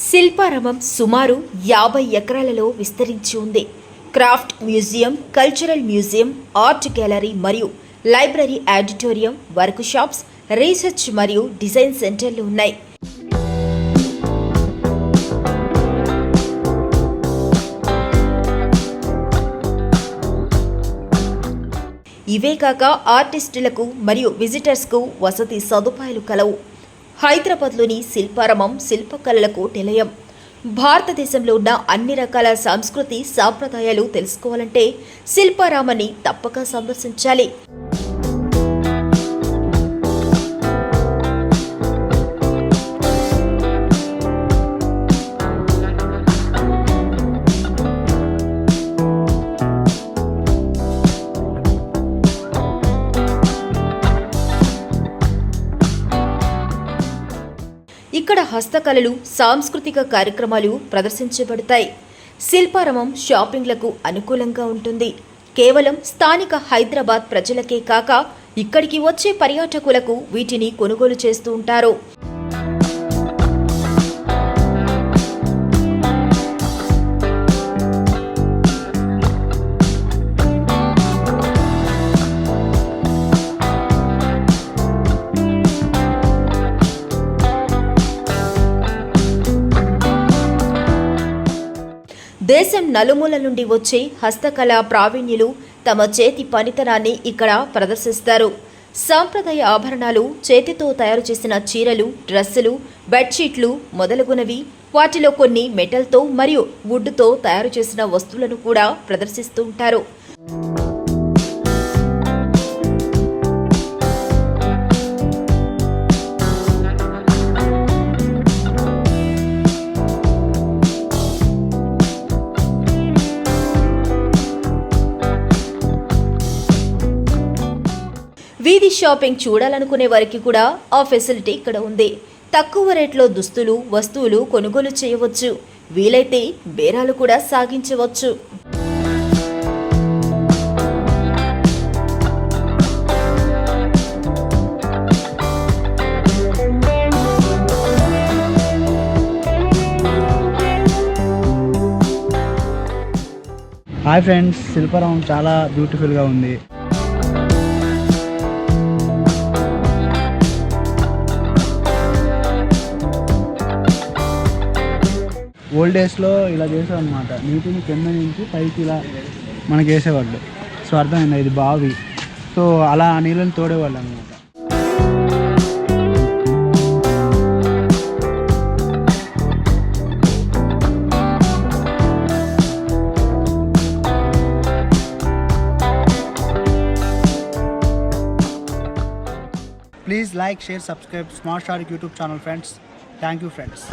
శిల్పారామం సుమారు 50 ఎకరాలలో విస్తరించి ఉంది. Craft museum, cultural museum, art gallery మరియు library, auditorium, workshops, research మరియు డిజైన్ సెంటర్లు ఉన్నాయి. ఇవే కాక ఆర్టిస్టులకు మరియు విజిటర్స్కు వసతి సదుపాయాలు కలవు. హైదరాబాద్లోని శిల్పారామం శిల్పకళలకు నిలయం. భారతదేశంలో ఉన్న అన్ని రకాల సంస్కృతి సాంప్రదాయాలు తెలుసుకోవాలంటే శిల్పారామాన్ని తప్పక సందర్శించాలి. ఇక్కడ హస్తకళలు, సాంస్కృతిక కార్యక్రమాలు ప్రదర్శించబడతాయి. శిల్పారామం షాపింగ్లకు అనుకూలంగా ఉంటుంది. కేవలం స్థానిక హైదరాబాద్ ప్రజలకే కాక ఇక్కడికి వచ్చే పర్యాటకులకు వీటిని కొనుగోలు చేస్తూ ఉంటారు. దేశం నలుమూల నుండి వచ్చే హస్తకళా ప్రావీణ్యులు తమ చేతి పనితనాన్ని ఇక్కడ ప్రదర్శిస్తారు. సాంప్రదాయ ఆభరణాలు, చేతితో తయారు చేసిన చీరలు, డ్రెస్సులు, బెడ్షీట్లు మొదలగునవి, వాటిలో కొన్ని మెటల్తో మరియు వుడ్తో తయారు చేసిన వస్తువులను కూడా ప్రదర్శిస్తూ ఉంటారు. వీధి షాపింగ్ చూడాలనుకునే వారికి కూడా ఆ ఫెసిలిటీ ఇక్కడ ఉంది. తక్కువ రేట్లో దుస్తులు, వస్తువులు కొనుగోలు చేయవచ్చు. వీలైతే బేరాలు కూడా సాగించవచ్చు. హాయ్ ఫ్రెండ్స్, శిల్పారామం చాలా బ్యూటిఫుల్గా ఉంది. ఓల్డ్ డేస్లో ఇలా చేసాం అనమాట. నీటిని కింద నుంచి పైకి ఇలా మనకి వేసేవాళ్ళు. సో అర్థమైంది, ఇది బావి. సో అలా ఆ నీళ్ళని తోడేవాళ్ళు అనమాట. Please like, share, subscribe Smart Star YouTube channel, friends. Thank you, friends.